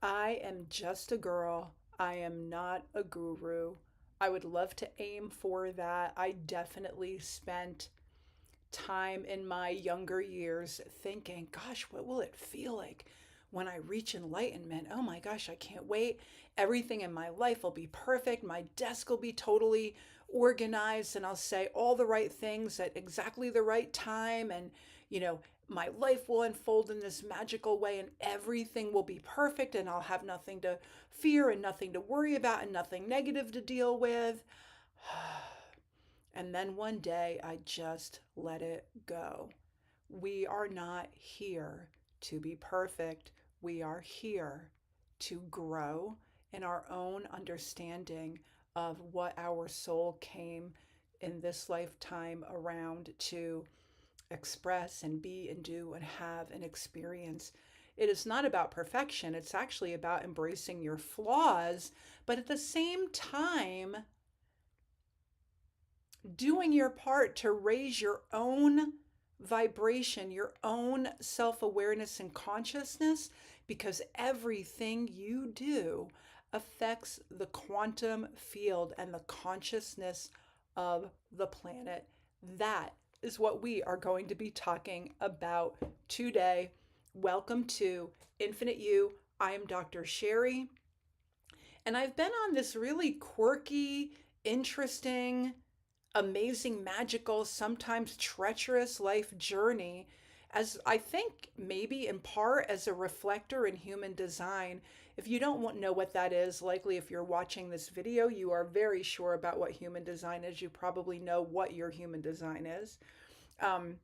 I am just a girl. I am not a guru. I would love to aim for that. I definitely spent time in my younger years thinking, gosh, what will it feel like when I reach enlightenment? Oh my gosh, I can't wait. Everything in my life will be perfect. My desk will be totally organized and I'll say all the right things at exactly the right time. And, you know, my life will unfold in this magical way and everything will be perfect and I'll have nothing to fear and nothing to worry about and nothing negative to deal with. And then one day I just let it go. We are not here to be perfect. We are here to grow in our own understanding of what our soul came in this lifetime around to express and be and do and have and experience. It is not about perfection, it's actually about embracing your flaws, but at the same time, doing your part to raise your own vibration, your own self awareness and consciousness, because everything you do affects the quantum field and the consciousness of the planet. That is what we are going to be talking about today. Welcome to Infinite You. I am Dr. Sherry, and I've been on this really quirky, interesting, amazing, magical, sometimes treacherous life journey, as I think maybe in part as a reflector in human design. If you don't know what that is, likely if you're watching this video, you are very sure about what human design is. You probably know what your human design is. Um,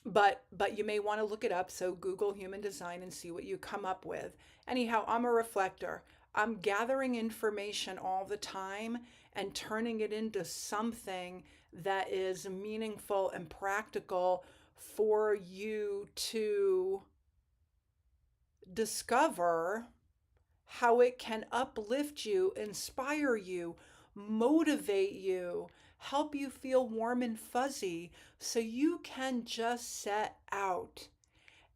but you may want to look it up. So Google human design and see what you come up with. Anyhow, I'm a reflector. I'm gathering information all the time and turning it into something that is meaningful and practical for you to discover how it can uplift you, inspire you, motivate you, help you feel warm and fuzzy so you can just set out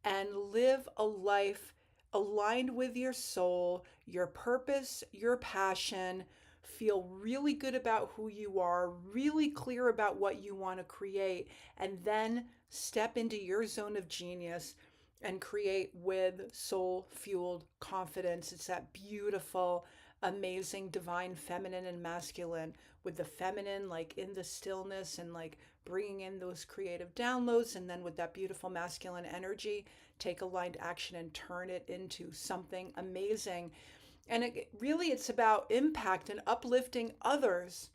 and live a life aligned with your soul, your purpose, your passion. Feel really good about who you are, really clear about what you want to create, and then step into your zone of genius and create with soul fueled confidence. It's that beautiful, amazing, divine feminine and masculine, with the feminine like in the stillness and like bringing in those creative downloads, and then with that beautiful masculine energy, take aligned action and turn it into something amazing. And it's about impact and uplifting others.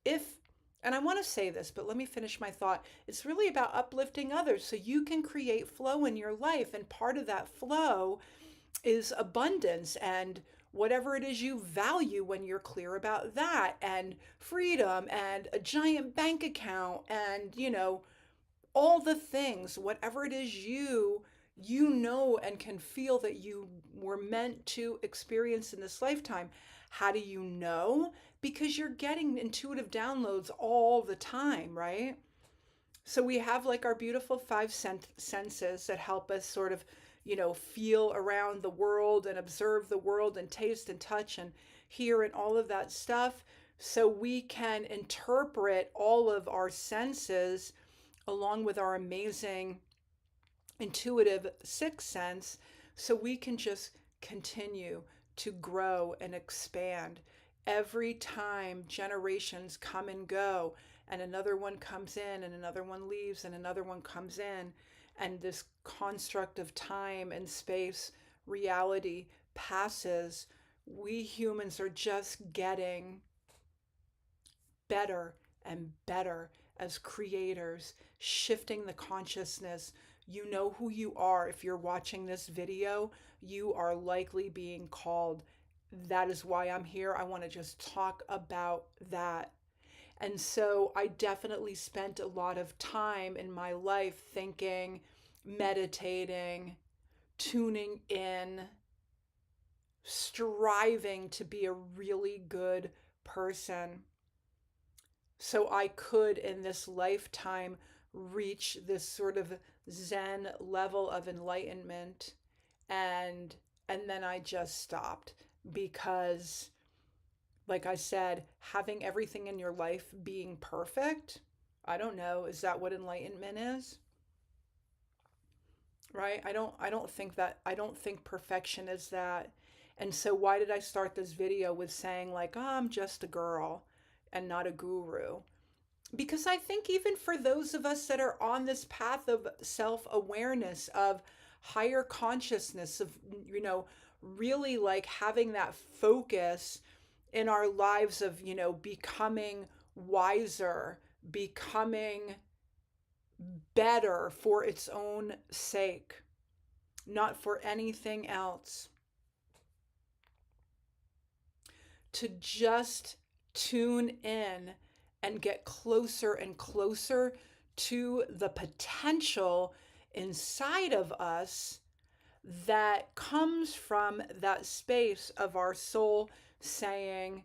If And I want to say this, but let me finish my thought. It's really about uplifting others so you can create flow in your life. And part of that flow is abundance and whatever it is you value when you're clear about that, and freedom and a giant bank account and, all the things, whatever it is you know and can feel that you were meant to experience in this lifetime. How do you know? Because you're getting intuitive downloads all the time, right? So we have like our beautiful senses that help us sort of, feel around the world and observe the world and taste and touch and hear and all of that stuff. So we can interpret all of our senses along with our amazing intuitive sixth sense, so we can just continue to grow and expand. Every time generations come and go, and another one comes in, and another one leaves, and another one comes in, and this construct of time and space, reality passes, we humans are just getting better and better as creators, shifting the consciousness. You know who you are. If you're watching this video, you are likely being called. That is why I'm here. I want to just talk about that. And so I definitely spent a lot of time in my life thinking, meditating, tuning in, striving to be a really good person, so I could in this lifetime reach this sort of Zen level of enlightenment and And then I just stopped because, like I said, having everything in your life being perfect, I don't know, is that what enlightenment is? Right? I don't think perfection is that. And so why did I start this video with saying like, oh, I'm just a girl and not a guru? Because I think even for those of us that are on this path of self-awareness, of higher consciousness, of, really like having that focus in our lives of, becoming wiser, becoming better for its own sake, not for anything else, to just tune in and get closer and closer to the potential inside of us that comes from that space of our soul saying,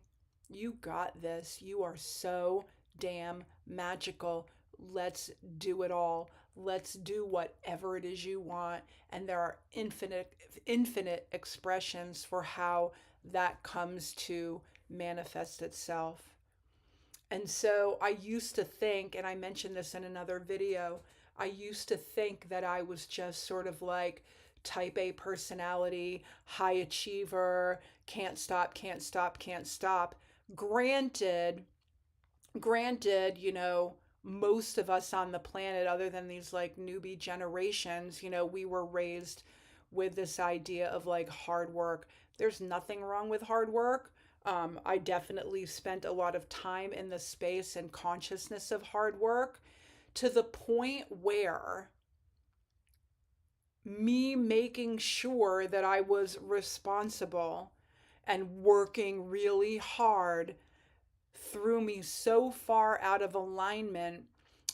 you got this. You are so damn magical. Let's do it all. Let's do whatever it is you want. And there are infinite expressions for how that comes to manifest itself. And so I used to think, and I mentioned this in another video, I used to think that I was just sort of like type A personality, high achiever, can't stop, can't stop, can't stop. Granted, granted, most of us on the planet, other than these like newbie generations, we were raised with this idea of like hard work. There's nothing wrong with hard work. I definitely spent a lot of time in the space and consciousness of hard work, to the point where me making sure that I was responsible and working really hard threw me so far out of alignment,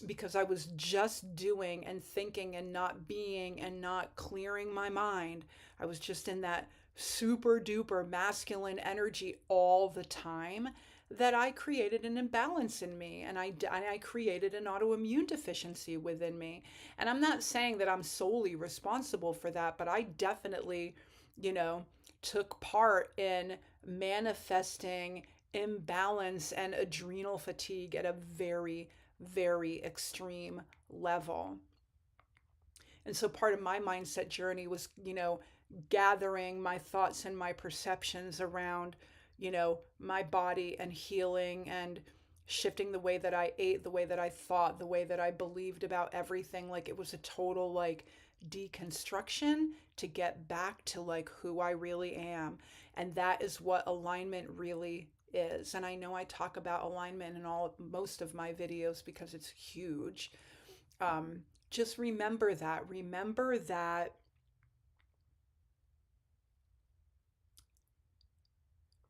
because I was just doing and thinking and not being and not clearing my mind. I was just in that super duper masculine energy all the time, that I created an imbalance in me, and I created an autoimmune deficiency within me. And I'm not saying that I'm solely responsible for that, but I definitely, you know, took part in manifesting imbalance and adrenal fatigue at a very, very extreme level. And so part of my mindset journey was, gathering my thoughts and my perceptions around, my body and healing, and shifting the way that I ate, the way that I thought, the way that I believed about everything. Like it was a total like deconstruction to get back to like who I really am. And that is what alignment really is. And I know I talk about alignment in most of my videos because it's huge. Um, just remember that. Remember that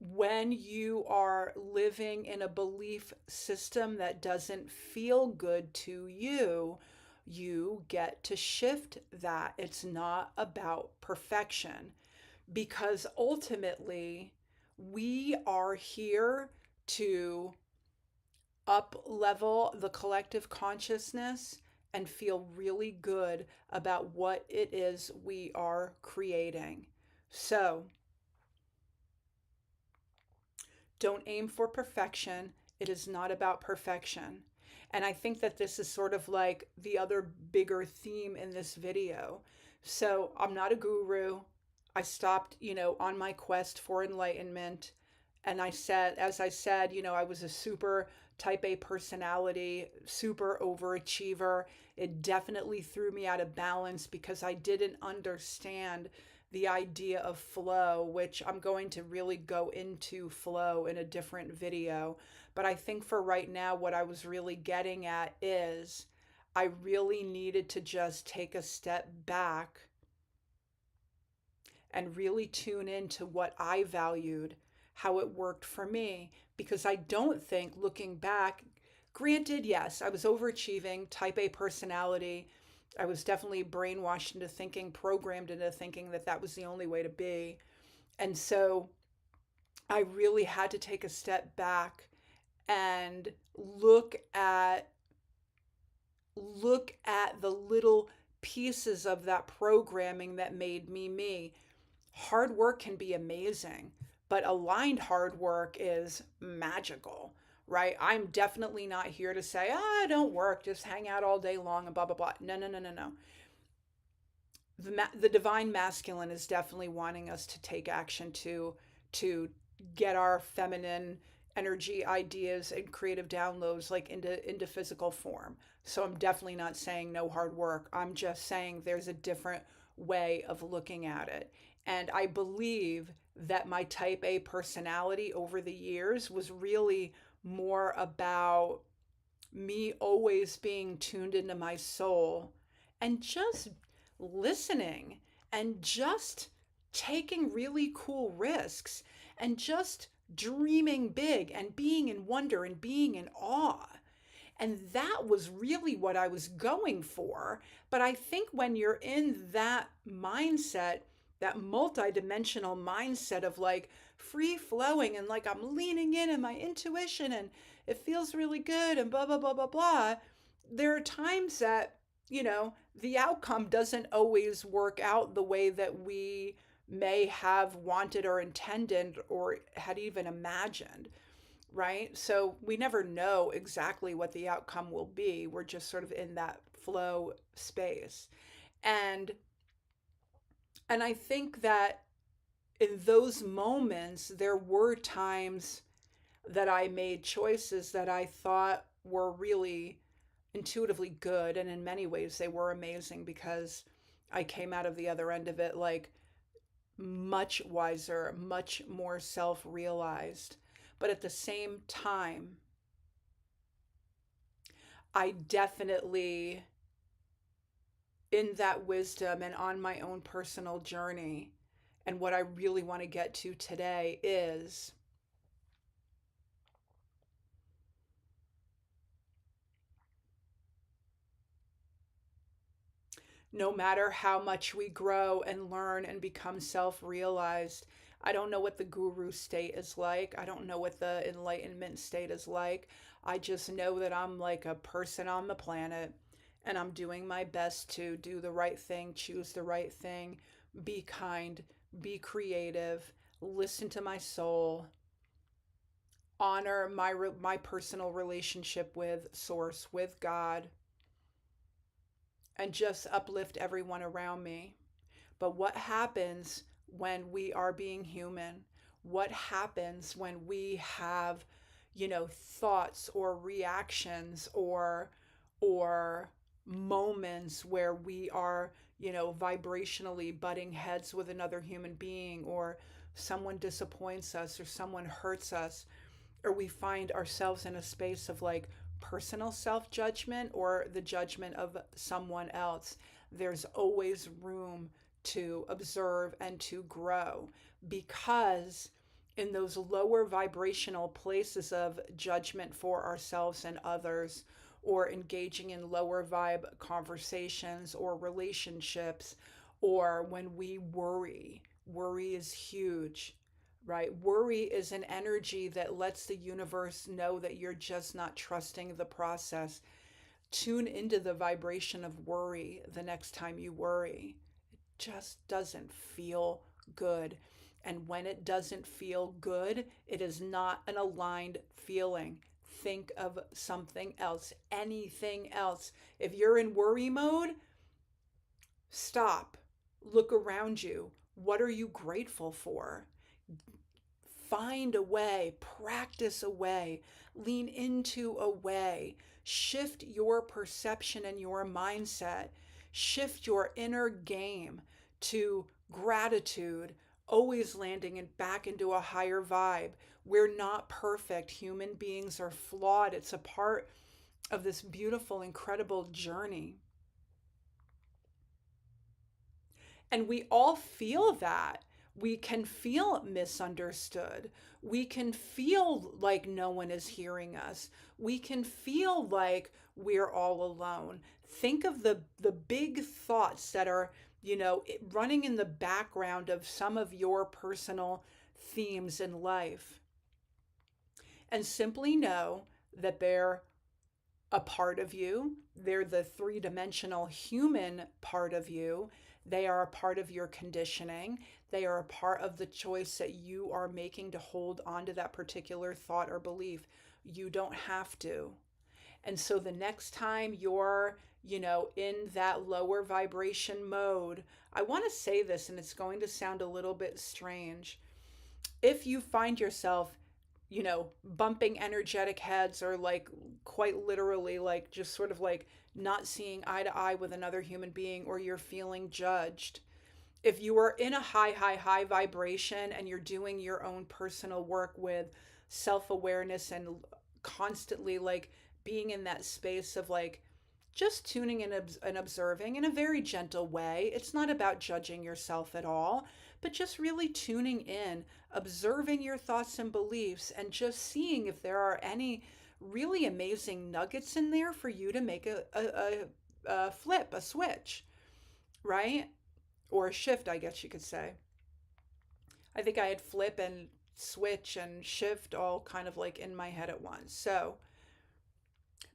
when you are living in a belief system that doesn't feel good to you, you get to shift that. It's not about perfection, because ultimately we are here to up level the collective consciousness and feel really good about what it is we are creating. So don't aim for perfection. It is not about perfection. And I think that this is sort of like the other bigger theme in this video. So I'm not a guru. I stopped, on my quest for enlightenment. And I said, as I said, I was a super type A personality, super overachiever. It definitely threw me out of balance because I didn't understand the idea of flow, which I'm going to really go into flow in a different video. But I think for right now, what I was really getting at is I really needed to just take a step back and really tune into what I valued, how it worked for me. Because I don't think, looking back, granted, yes, I was overachieving, type A personality. I was definitely brainwashed into thinking, programmed into thinking that that was the only way to be. And so I really had to take a step back and look at the little pieces of that programming that made me me. Hard work can be amazing, but aligned hard work is magical, right? I'm definitely not here to say, ah, don't work, just hang out all day long and blah, blah, blah. No, no, no, no, no. The divine masculine is definitely wanting us to take action to get our feminine energy ideas and creative downloads like into physical form. So I'm definitely not saying no hard work. I'm just saying there's a different way of looking at it. And I believe that my type A personality over the years was really more about me always being tuned into my soul and just listening and just taking really cool risks and just dreaming big and being in wonder and being in awe. And that was really what I was going for. But I think when you're in that mindset, that multidimensional mindset of like free flowing and like I'm leaning in and my intuition and it feels really good and blah, blah, blah, blah, blah. There are times that, the outcome doesn't always work out the way that we may have wanted or intended or had even imagined, right? So we never know exactly what the outcome will be. We're just sort of in that flow space. And and I think that in those moments there were times that I made choices that I thought were really intuitively good, and in many ways they were amazing because I came out of the other end of it like much wiser, much more self-realized. But at the same time, I definitely, in that wisdom and on my own personal journey, and what I really want to get to today is no matter how much we grow and learn and become self realized, I don't know what the guru state is like. I don't know what the enlightenment state is like. I just know that I'm like a person on the planet and I'm doing my best to do the right thing, choose the right thing, be kind, be creative, listen to my soul, honor my personal relationship with source, with God, and just uplift everyone around me. But what happens when we are being human? What happens when we have, thoughts or reactions or moments where we are, vibrationally butting heads with another human being, or someone disappoints us or someone hurts us, or we find ourselves in a space of like personal self judgment or the judgment of someone else? There's always room to observe and to grow, because in those lower vibrational places of judgment for ourselves and others, or engaging in lower vibe conversations or relationships, or when we worry, worry is huge, right? Worry is an energy that lets the universe know that you're just not trusting the process. Tune into the vibration of worry the next time you worry. It just doesn't feel good. And when it doesn't feel good, it is not an aligned feeling. Think of something else, anything else. If you're in worry mode, stop. Look around you. What are you grateful for? Find a way, practice a way, lean into a way, shift your perception and your mindset, shift your inner game to gratitude, always landing and back into a higher vibe. We're not perfect. Human beings are flawed. It's a part of this beautiful, incredible journey. And we all feel that. We can feel misunderstood. We can feel like no one is hearing us. We can feel like we're all alone. Think of the big thoughts that are, running in the background of some of your personal themes in life. And simply know that they're a part of you. They're the three-dimensional human part of you. They are a part of your conditioning. They are a part of the choice that you are making to hold on to that particular thought or belief. You don't have to. And so the next time you're, in that lower vibration mode, I want to say this, and it's going to sound a little bit strange. If you find yourself, bumping energetic heads, or like quite literally, like just sort of like not seeing eye to eye with another human being, or you're feeling judged, if you are in a high vibration and you're doing your own personal work with self awareness and constantly like being in that space of like just tuning in and observing in a very gentle way. It's not about judging yourself at all, but just really tuning in, observing your thoughts and beliefs, and just seeing if there are any really amazing nuggets in there for you to make a flip, a switch, right? Or a shift, I guess you could say. I think I had flip and switch and shift all kind of like in my head at once. So,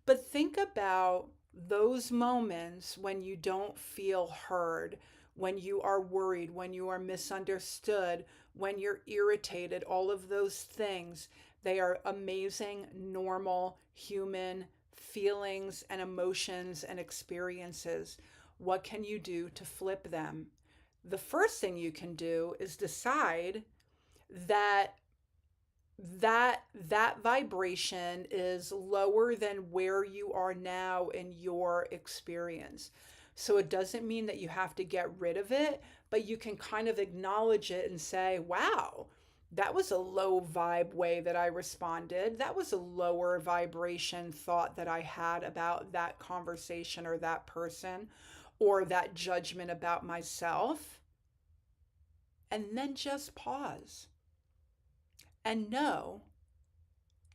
but think about those moments when you don't feel heard, when you are worried, when you are misunderstood, when you're irritated, all of those things. They are amazing, normal, human feelings and emotions and experiences. What can you do to flip them? The first thing you can do is decide that that vibration is lower than where you are now in your experience. So it doesn't mean that you have to get rid of it, but you can kind of acknowledge it and say, wow, that was a low vibe way that I responded. That was a lower vibration thought that I had about that conversation or that person or that judgment about myself. And then just pause and know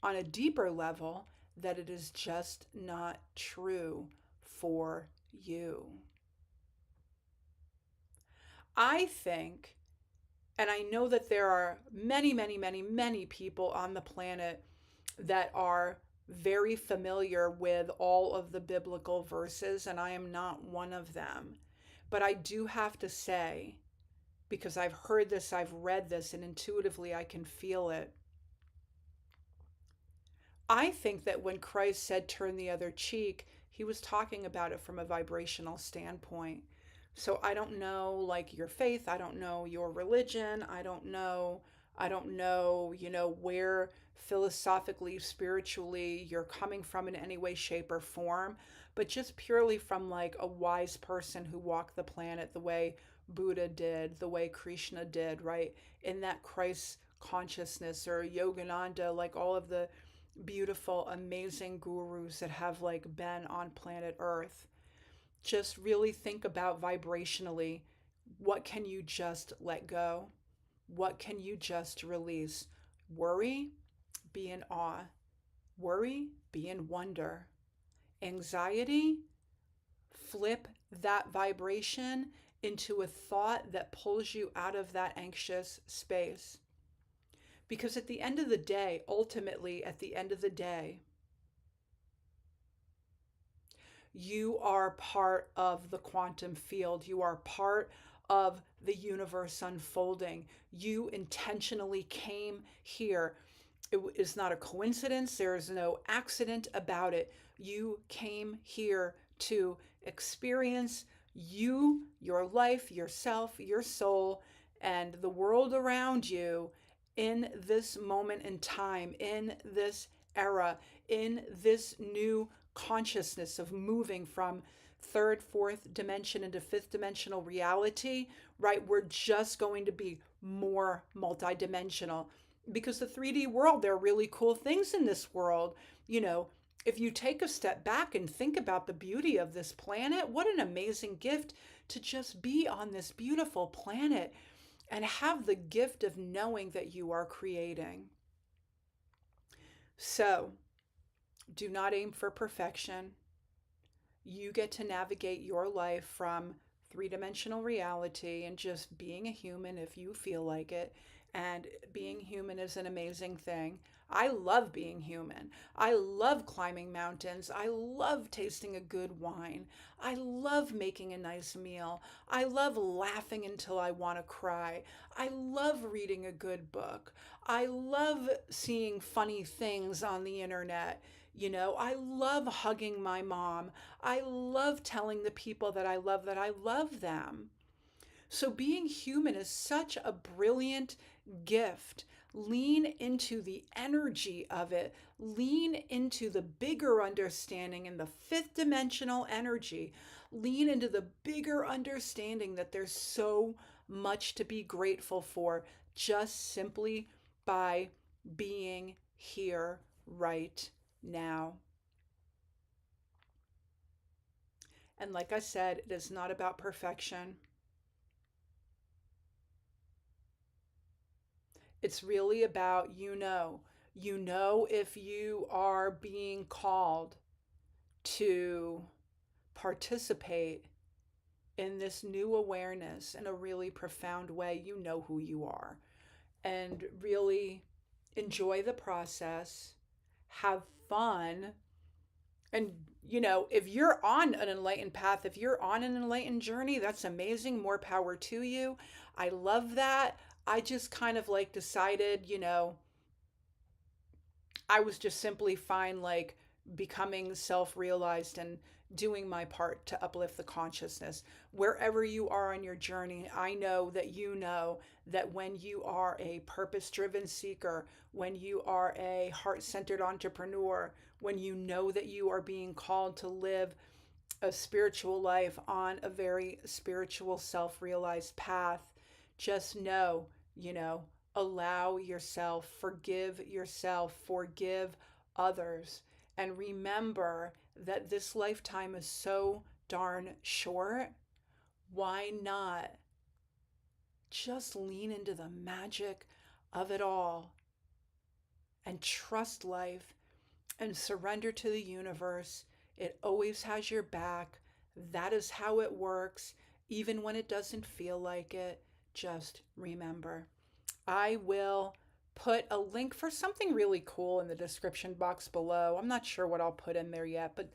on a deeper level that it is just not true for you. I think, and I know that there are many people on the planet that are very familiar with all of the biblical verses, and I am not one of them. But I do have to say, because I've heard this, I've read this, and intuitively I can feel it. I think that when Christ said turn the other cheek, he was talking about it from a vibrational standpoint. So I don't know like your faith, I don't know your religion, I don't know, where philosophically, spiritually you're coming from in any way, shape, or form, but just purely from like a wise person who walked the planet the way Buddha did, the way Krishna did, right? In that Christ consciousness, or Yogananda, like all of the beautiful, amazing gurus that have like been on planet Earth. Just really think about vibrationally, what can you just let go? What can you just release? Worry, be in awe. Worry, be in wonder. Anxiety, flip that vibration into a thought that pulls you out of that anxious space. Because at the end of the day, ultimately, at the end of the day, you are part of the quantum field. You are part of the universe unfolding. You intentionally came here. It is not a coincidence. There is no accident about it. You came here to experience you, your life, yourself, your soul, and the world around you in this moment in time, in this era, in this new consciousness of moving from third, fourth dimension into fifth dimensional reality, right? We're just going to be more multidimensional because the 3D world, there are really cool things in this world. If you take a step back and think about the beauty of this planet, what an amazing gift to just be on this beautiful planet and have the gift of knowing that you are creating. So, do not aim for perfection. You get to navigate your life from three-dimensional reality and just being a human if you feel like it, And being human is an amazing thing. I love being human. I love climbing mountains. I love tasting a good wine. I love making a nice meal. I love laughing until I want to cry. I love reading a good book. I love seeing funny things on the internet. I love hugging my mom. I love telling the people that I love them. So being human is such a brilliant gift. Lean into the energy of it. Lean into the bigger understanding and the fifth dimensional energy. Lean into the bigger understanding that there's so much to be grateful for just simply by being here right now. And like I said, it is not about perfection. It's really about if you are being called to participate in this new awareness in a really profound way, you know who you are. And really enjoy the process, have fun. And, if you're on an enlightened path, if you're on an enlightened journey, that's amazing. More power to you. I love that. I just kind of like decided, I was just simply fine, like becoming self realized and doing my part to uplift the consciousness. Wherever you are on your journey, I know that when you are a purpose driven seeker, when you are a heart centered entrepreneur, when you know that you are being called to live a spiritual life on a very spiritual, self realized path, just know, you know, allow yourself, forgive others. And remember that this lifetime is so darn short. Why not just lean into the magic of it all and trust life and surrender to the universe? It always has your back. That is how it works, even when it doesn't feel like it. Just remember. I will put a link for something really cool in the description box below. I'm not sure what I'll put in there yet, but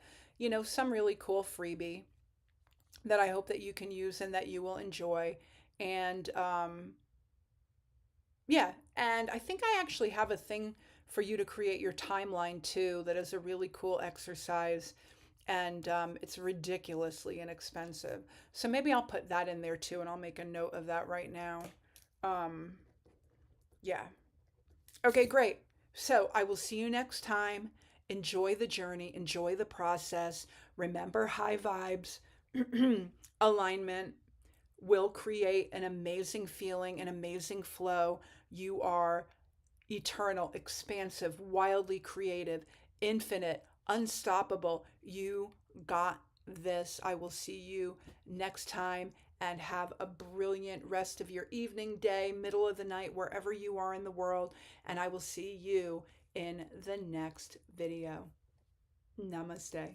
some really cool freebie that I hope that you can use and that you will enjoy. And yeah, and I think I actually have a thing for you to create your timeline too that is a really cool exercise, and it's ridiculously inexpensive. So maybe I'll put that in there too, and I'll make a note of that right now. Um, yeah. Okay, great. So I will see you next time. Enjoy the journey, enjoy the process. Remember high vibes, alignment will create an amazing feeling, an amazing flow. You are eternal, expansive, wildly creative, infinite, unstoppable. You got this. I will see you next time, and have a brilliant rest of your evening, day, middle of the night, wherever you are in the world. And I will see you in the next video. Namaste.